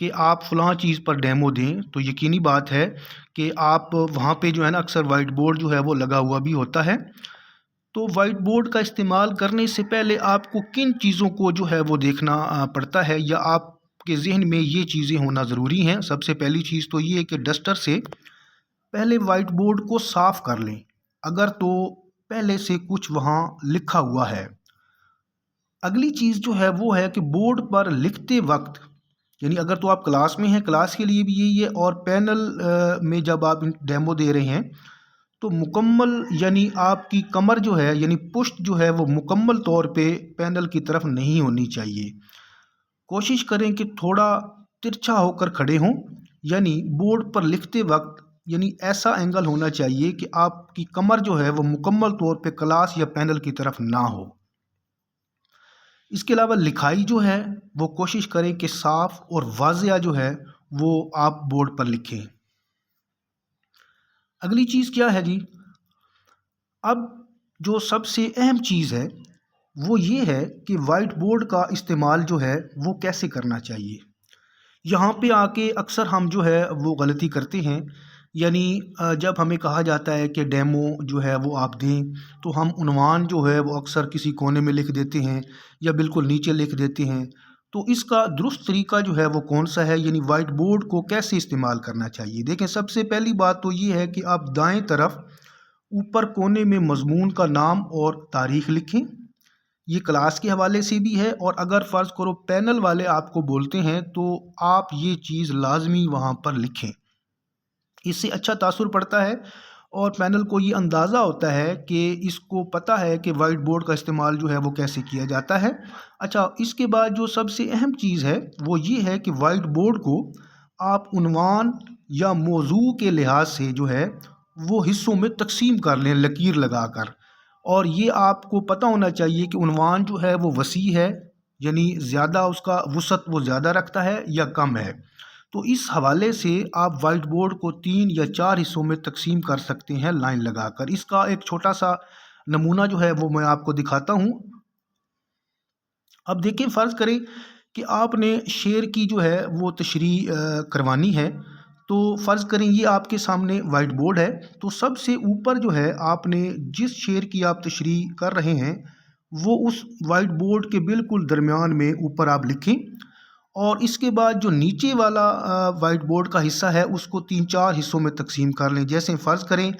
کہ آپ فلاں چیز پر ڈیمو دیں تو یقینی بات ہے کہ آپ وہاں پہ جو ہے نا اکثر وائٹ بورڈ جو ہے وہ لگا ہوا بھی ہوتا ہے۔ تو وائٹ بورڈ کا استعمال کرنے سے پہلے آپ کو کن چیزوں کو جو ہے وہ دیکھنا پڑتا ہے، یا آپ کے ذہن میں یہ چیزیں ہونا ضروری ہیں۔ سب سے پہلی چیز تو یہ ہے کہ ڈسٹر سے پہلے وائٹ بورڈ کو صاف کر لیں، اگر تو پہلے سے کچھ وہاں لکھا ہوا ہے۔ اگلی چیز جو ہے وہ ہے کہ بورڈ پر لکھتے وقت، یعنی اگر تو آپ کلاس میں ہیں، کلاس کے لیے بھی یہی ہے، اور پینل میں جب آپ ڈیمو دے رہے ہیں تو مکمل، یعنی آپ کی کمر جو ہے، یعنی پشت جو ہے وہ مکمل طور پہ پینل کی طرف نہیں ہونی چاہیے۔ کوشش کریں کہ تھوڑا ترچھا ہو کر کھڑے ہوں، یعنی بورڈ پر لکھتے وقت یعنی ایسا اینگل ہونا چاہیے کہ آپ کی کمر جو ہے وہ مکمل طور پہ کلاس یا پینل کی طرف نہ ہو۔ اس کے علاوہ لکھائی جو ہے وہ کوشش کریں کہ صاف اور واضح جو ہے وہ آپ بورڈ پر لکھیں۔ اگلی چیز کیا ہے جی؟ اب جو سب سے اہم چیز ہے وہ یہ ہے کہ وائٹ بورڈ کا استعمال جو ہے وہ کیسے کرنا چاہیے۔ یہاں پہ آ کے اکثر ہم جو ہے وہ غلطی کرتے ہیں، یعنی جب ہمیں کہا جاتا ہے کہ ڈیمو جو ہے وہ آپ دیں تو ہم عنوان جو ہے وہ اکثر کسی کونے میں لکھ دیتے ہیں یا بالکل نیچے لکھ دیتے ہیں۔ تو اس کا درست طریقہ جو ہے وہ کون سا ہے، یعنی وائٹ بورڈ کو کیسے استعمال کرنا چاہیے؟ دیکھیں، سب سے پہلی بات تو یہ ہے کہ آپ دائیں طرف اوپر کونے میں مضمون کا نام اور تاریخ لکھیں۔ یہ کلاس کے حوالے سے بھی ہے، اور اگر فرض کرو پینل والے آپ کو بولتے ہیں تو آپ یہ چیز لازمی وہاں پر لکھیں۔ اس سے اچھا تاثر پڑتا ہے اور پینل کو یہ اندازہ ہوتا ہے کہ اس کو پتہ ہے کہ وائٹ بورڈ کا استعمال جو ہے وہ کیسے کیا جاتا ہے۔ اچھا، اس کے بعد جو سب سے اہم چیز ہے وہ یہ ہے کہ وائٹ بورڈ کو آپ عنوان یا موضوع کے لحاظ سے جو ہے وہ حصوں میں تقسیم کر لیں لکیر لگا کر، اور یہ آپ کو پتہ ہونا چاہیے کہ عنوان جو ہے وہ وسیع ہے، یعنی زیادہ اس کا وسعت وہ زیادہ رکھتا ہے یا کم ہے۔ تو اس حوالے سے آپ وائٹ بورڈ کو 3 یا 4 حصوں میں تقسیم کر سکتے ہیں لائن لگا کر۔ اس کا ایک چھوٹا سا نمونہ جو ہے وہ میں آپ کو دکھاتا ہوں۔ اب دیکھیں، فرض کریں کہ آپ نے شعر کی جو ہے وہ تشریح کروانی ہے، تو فرض کریں یہ آپ کے سامنے وائٹ بورڈ ہے، تو سب سے اوپر جو ہے آپ نے جس شعر کی آپ تشریح کر رہے ہیں وہ اس وائٹ بورڈ کے بالکل درمیان میں اوپر آپ لکھیں، اور اس کے بعد جو نیچے والا وائٹ بورڈ کا حصہ ہے اس کو 3-4 حصوں میں تقسیم کر لیں۔ جیسے فرض کریں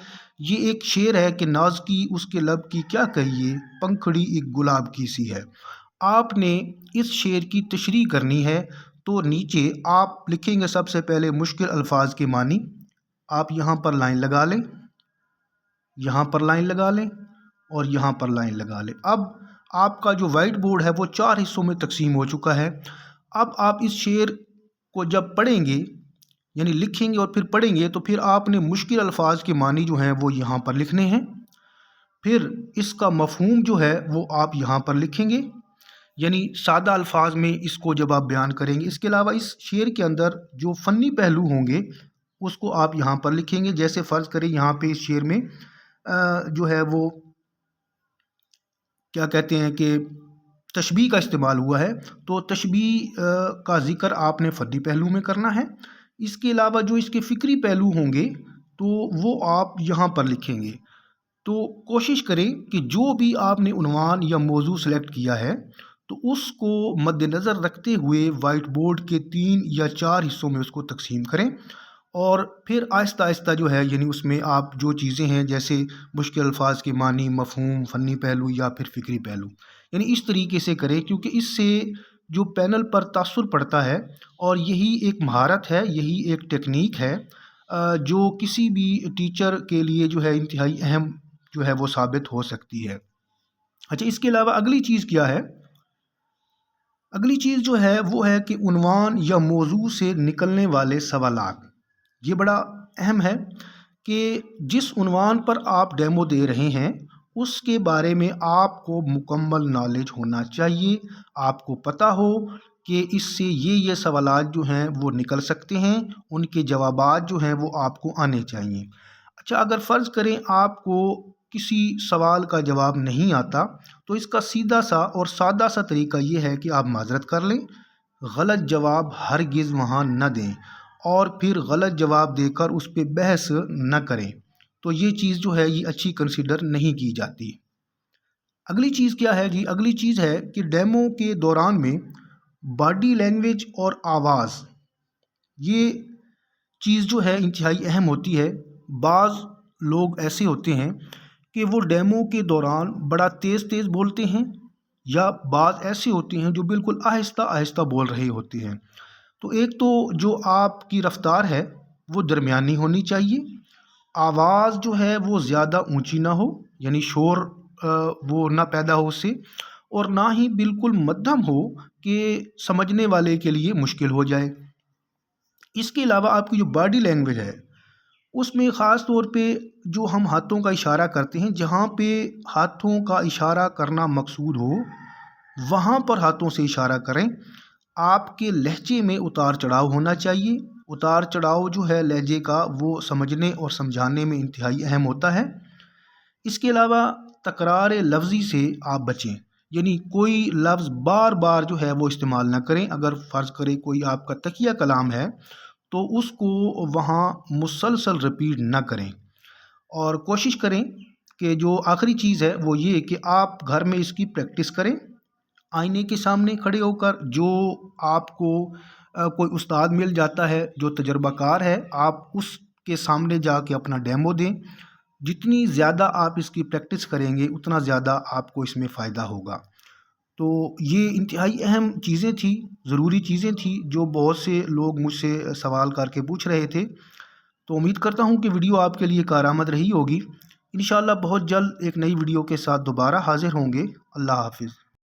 یہ ایک شعر ہے کہ ناز کی اس کے لب کی کیا کہیے، پنکھڑی ایک گلاب کی سی ہے۔ آپ نے اس شعر کی تشریح کرنی ہے، تو نیچے آپ لکھیں گے سب سے پہلے مشکل الفاظ کے معنی۔ آپ یہاں پر لائن لگا لیں، یہاں پر لائن لگا لیں، اور یہاں پر لائن لگا لیں۔ اب آپ کا جو وائٹ بورڈ ہے وہ 4 حصوں میں تقسیم ہو چکا ہے۔ اب آپ اس شعر کو جب پڑھیں گے، یعنی لکھیں گے اور پھر پڑھیں گے، تو پھر آپ نے مشکل الفاظ کے معنی جو ہیں وہ یہاں پر لکھنے ہیں، پھر اس کا مفہوم جو ہے وہ آپ یہاں پر لکھیں گے، یعنی سادہ الفاظ میں اس کو جب آپ بیان کریں گے۔ اس کے علاوہ اس شعر کے اندر جو فنی پہلو ہوں گے اس کو آپ یہاں پر لکھیں گے۔ جیسے فرض کریں یہاں پہ اس شعر میں جو ہے وہ کیا کہتے ہیں کہ تشبیہ کا استعمال ہوا ہے، تو تشبیہ کا ذکر آپ نے فنی پہلو میں کرنا ہے۔ اس کے علاوہ جو اس کے فکری پہلو ہوں گے تو وہ آپ یہاں پر لکھیں گے۔ تو کوشش کریں کہ جو بھی آپ نے عنوان یا موضوع سلیکٹ کیا ہے تو اس کو مد نظر رکھتے ہوئے وائٹ بورڈ کے 3 یا 4 حصوں میں اس کو تقسیم کریں، اور پھر آہستہ آہستہ جو ہے یعنی اس میں آپ جو چیزیں ہیں جیسے مشکل الفاظ کے معنی، مفہوم، فنی پہلو یا پھر فکری پہلو، یعنی اس طریقے سے کریں، کیونکہ اس سے جو پینل پر تاثر پڑتا ہے، اور یہی ایک مہارت ہے، یہی ایک ٹیکنیک ہے جو کسی بھی ٹیچر کے لیے جو ہے انتہائی اہم جو ہے وہ ثابت ہو سکتی ہے۔ اچھا، اس کے علاوہ اگلی چیز کیا ہے؟ اگلی چیز جو ہے وہ ہے کہ عنوان یا موضوع سے نکلنے والے سوالات۔ یہ بڑا اہم ہے کہ جس عنوان پر آپ ڈیمو دے رہے ہیں اس کے بارے میں آپ کو مکمل نالج ہونا چاہیے، آپ کو پتہ ہو کہ اس سے یہ سوالات جو ہیں وہ نکل سکتے ہیں، ان کے جوابات جو ہیں وہ آپ کو آنے چاہیے۔ اچھا، اگر فرض کریں آپ کو کسی سوال کا جواب نہیں آتا تو اس کا سیدھا سا اور سادہ سا طریقہ یہ ہے کہ آپ معذرت کر لیں، غلط جواب ہرگز وہاں نہ دیں اور پھر غلط جواب دے کر اس پہ بحث نہ کریں۔ تو یہ چیز جو ہے یہ اچھی کنسیڈر نہیں کی جاتی۔ اگلی چیز کیا ہے جی؟ اگلی چیز ہے کہ ڈیمو کے دوران میں باڈی لینگویج اور آواز، یہ چیز جو ہے انتہائی اہم ہوتی ہے۔ بعض لوگ ایسے ہوتے ہیں کہ وہ ڈیمو کے دوران بڑا تیز تیز بولتے ہیں، یا بعض ایسے ہوتے ہیں جو بالکل آہستہ آہستہ بول رہے ہوتے ہیں۔ تو ایک تو جو آپ کی رفتار ہے وہ درمیانی ہونی چاہیے، آواز جو ہے وہ زیادہ اونچی نہ ہو، یعنی شور وہ نہ پیدا ہو اس سے، اور نہ ہی بالکل مدھم ہو کہ سمجھنے والے کے لیے مشکل ہو جائے۔ اس کے علاوہ آپ کی جو باڈی لینگویج ہے اس میں خاص طور پہ جو ہم ہاتھوں کا اشارہ کرتے ہیں، جہاں پہ ہاتھوں کا اشارہ کرنا مقصود ہو وہاں پر ہاتھوں سے اشارہ کریں۔ آپ کے لہجے میں اتار چڑھاؤ ہونا چاہیے۔ اتار چڑھاؤ جو ہے لہجے کا وہ سمجھنے اور سمجھانے میں انتہائی اہم ہوتا ہے۔ اس کے علاوہ تکرار لفظی سے آپ بچیں، یعنی کوئی لفظ بار بار جو ہے وہ استعمال نہ کریں۔ اگر فرض کرے کوئی آپ کا تکیہ کلام ہے تو اس کو وہاں مسلسل رپیٹ نہ کریں، اور کوشش کریں کہ جو آخری چیز ہے وہ یہ کہ آپ گھر میں اس کی پریکٹس کریں، آئینے کے سامنے کھڑے ہو کر۔ جو آپ کو کوئی استاد مل جاتا ہے جو تجربہ کار ہے، آپ اس کے سامنے جا کے اپنا ڈیمو دیں۔ جتنی زیادہ آپ اس کی پریکٹس کریں گے اتنا زیادہ آپ کو اس میں فائدہ ہوگا۔ تو یہ انتہائی اہم چیزیں تھیں، ضروری چیزیں تھیں جو بہت سے لوگ مجھ سے سوال کر کے پوچھ رہے تھے۔ تو امید کرتا ہوں کہ ویڈیو آپ کے لیے کارآمد رہی ہوگی۔ انشاءاللہ بہت جلد ایک نئی ویڈیو کے ساتھ دوبارہ حاضر ہوں گے۔ اللہ حافظ۔